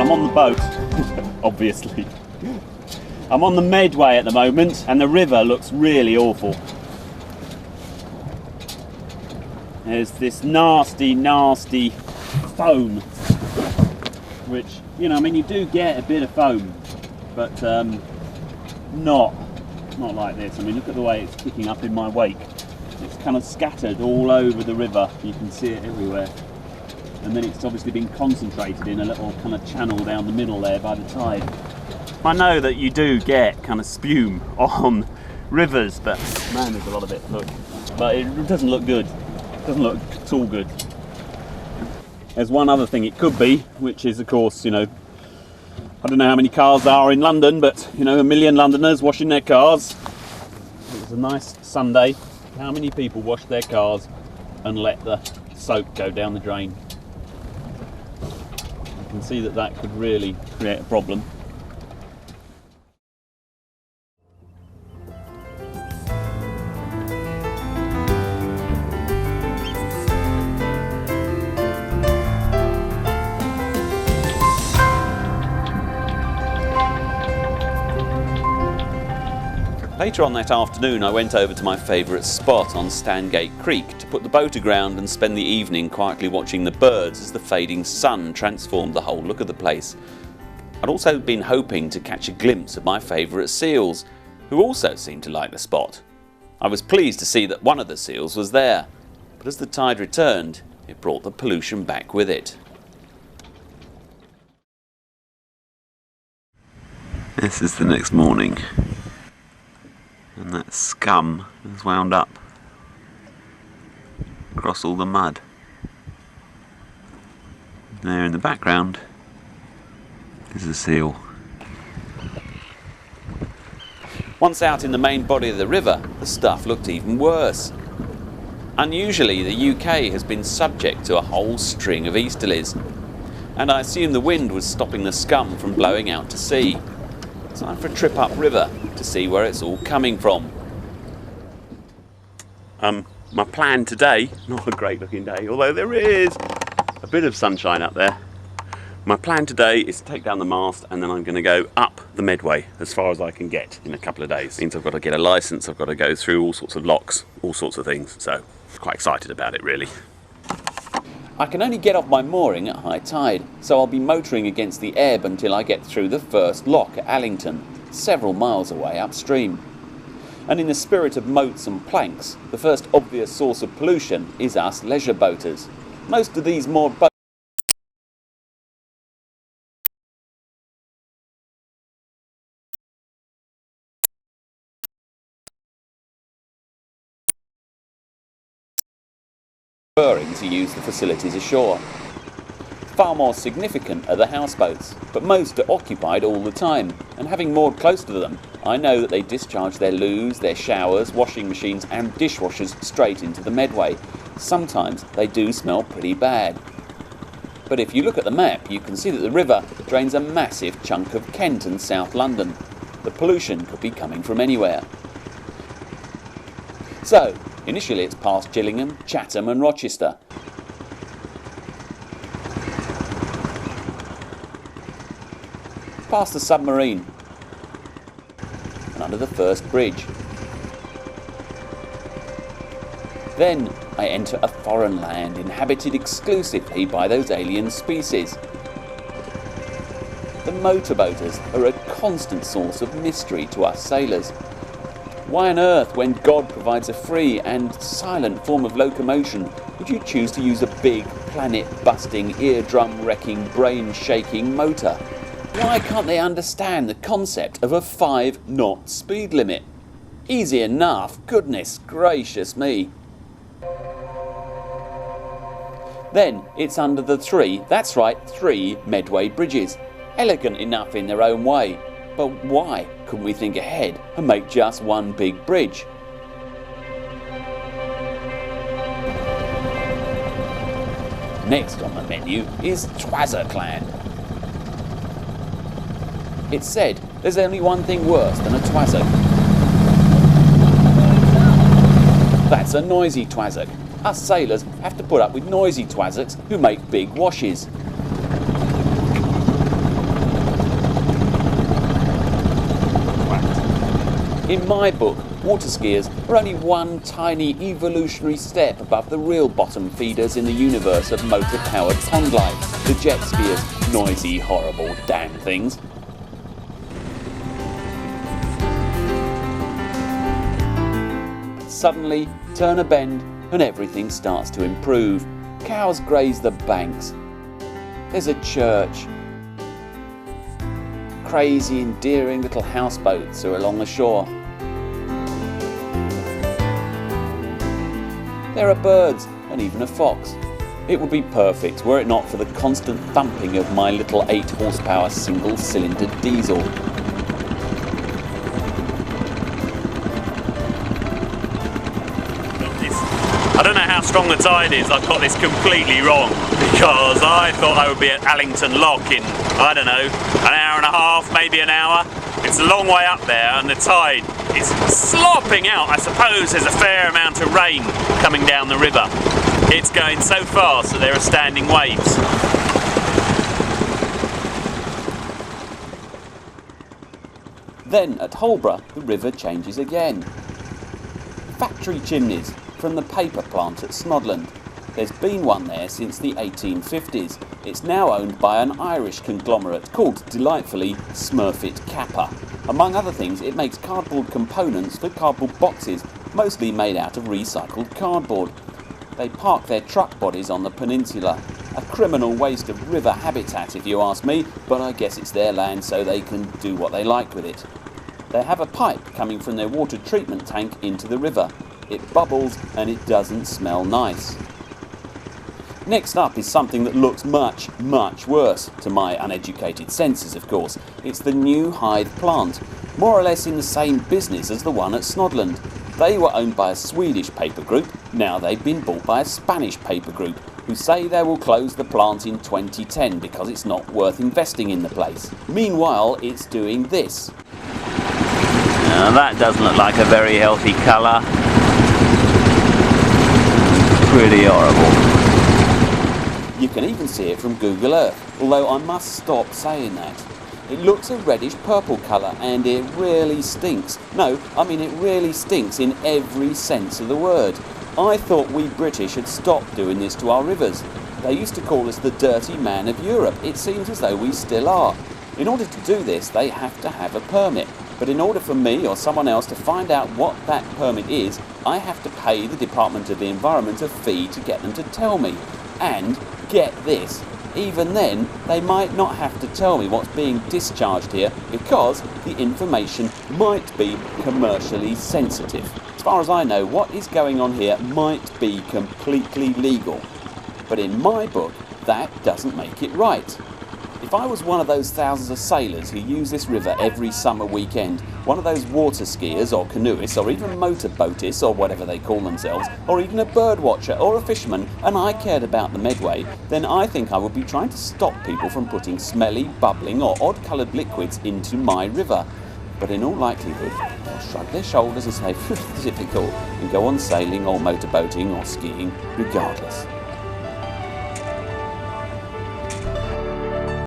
I'm on the boat, obviously. I'm on the Medway at the moment, and the river looks really awful. There's this nasty, nasty foam, which, you know, I mean, you do get a bit of foam, but not like this. I mean, look at the way it's kicking up in my wake. It's kind of scattered all over the river. You can see it everywhere. And then it's obviously been concentrated in a little kind of channel down the middle there by the tide. I know that you do get kind of spume on rivers, but man, there's a lot of it, look. But it doesn't look good. It doesn't look at all good. There's one other thing it could be, which is, of course, you know, I don't know how many cars there are in London, but, you know, 1 million Londoners washing their cars. It was a nice Sunday. How many people wash their cars and let the soap go down the drain? You can see that that could really create a problem. Later on that afternoon, I went over to my favourite spot on Stangate Creek to put the boat aground and spend the evening quietly watching the birds as the fading sun transformed the whole look of the place. I'd also been hoping to catch a glimpse of my favourite seals, who also seemed to like the spot. I was pleased to see that one of the seals was there, but as the tide returned, it brought the pollution back with it. This is the next morning. And that scum is wound up across all the mud. There in the background is a seal. Once out in the main body of the river, the stuff looked even worse. Unusually, the UK has been subject to a whole string of easterlies, and I assume the wind was stopping the scum from blowing out to sea. Time for a trip upriver to see where it's all coming from. My plan today, not a great looking day, although there is a bit of sunshine up there. My plan today is to take down the mast, and then I'm going to go up the Medway as far as I can get in a couple of days. It means I've got to get a licence, I've got to go through all sorts of locks, all sorts of things, so I'm quite excited about it really. I can only get off my mooring at high tide, so I'll be motoring against the ebb until I get through the first lock at Allington, several miles away upstream. And in the spirit of moats and planks, the first obvious source of pollution is us leisure boaters. Most of these moored boats preferring to use the facilities ashore. Far more significant are the houseboats, but most are occupied all the time, and having moored close to them, I know that they discharge their loos, their showers, washing machines and dishwashers straight into the Medway. Sometimes they do smell pretty bad. But if you look at the map, you can see that the river drains a massive chunk of Kent and South London. The pollution could be coming from anywhere. So, initially it's past Gillingham, Chatham and Rochester. Past the submarine and under the first bridge. Then I enter a foreign land inhabited exclusively by those alien species. The motorboaters are a constant source of mystery to us sailors. Why on earth, when God provides a free and silent form of locomotion, would you choose to use a big, planet-busting, eardrum-wrecking, brain-shaking motor? Why can't they understand the concept of a 5-knot speed limit? Easy enough, goodness gracious me. Then it's under the three Medway bridges. Elegant enough in their own way. But why couldn't we think ahead and make just one big bridge? Next on the menu is Twazerclan. It's said there's only one thing worse than a twazzock. That's a noisy twazzock. Us sailors have to put up with noisy twazzocks who make big washes. In my book, water skiers are only one tiny evolutionary step above the real bottom feeders in the universe of motor-powered pond life, the jet skiers, noisy, horrible, damn things. Suddenly, turn a bend and everything starts to improve. Cows graze the banks. There's a church. Crazy, endearing little houseboats are along the shore. There are birds and even a fox. It would be perfect were it not for the constant thumping of my little 8 horsepower single-cylinder diesel. I don't know how strong the tide is. I've got this completely wrong because I thought I would be at Allington Lock in, I don't know, an hour and a half, maybe an hour. It's a long way up there and the tide is slopping out. I suppose there's a fair amount of rain coming down the river. It's going so fast that there are standing waves. Then at Holborough, the river changes again. Factory chimneys from the paper plant at Snodland. There's been one there since the 1850s. It's now owned by an Irish conglomerate called, delightfully, Smurfit Kappa. Among other things, it makes cardboard components for cardboard boxes, mostly made out of recycled cardboard. They park their truck bodies on the peninsula. A criminal waste of river habitat, if you ask me, but I guess it's their land so they can do what they like with it. They have a pipe coming from their water treatment tank into the river. It bubbles and it doesn't smell nice. Next up is something that looks much, much worse, to my uneducated senses of course. It's the New Hythe plant, more or less in the same business as the one at Snodland. They were owned by a Swedish paper group, now they've been bought by a Spanish paper group, who say they will close the plant in 2010 because it's not worth investing in the place. Meanwhile, it's doing this. Now that doesn't look like a very healthy colour. Pretty horrible. You can even see it from Google Earth, although I must stop saying that. It looks a reddish purple colour and it really stinks. No, I mean it really stinks in every sense of the word. I thought we British had stopped doing this to our rivers. They used to call us the dirty man of Europe. It seems as though we still are. In order to do this, they have to have a permit. But in order for me or someone else to find out what that permit is, I have to pay the Department of the Environment a fee to get them to tell me. And, get this, even then, they might not have to tell me what's being discharged here because the information might be commercially sensitive. As far as I know, what is going on here might be completely legal. But in my book, that doesn't make it right. If I was one of those thousands of sailors who use this river every summer weekend, one of those water skiers or canoeists or even motorboatists or whatever they call themselves, or even a bird watcher or a fisherman, and I cared about the Medway, then I think I would be trying to stop people from putting smelly, bubbling or odd-coloured liquids into my river. But in all likelihood, they'll shrug their shoulders and say, difficult, and go on sailing or motorboating or skiing regardless.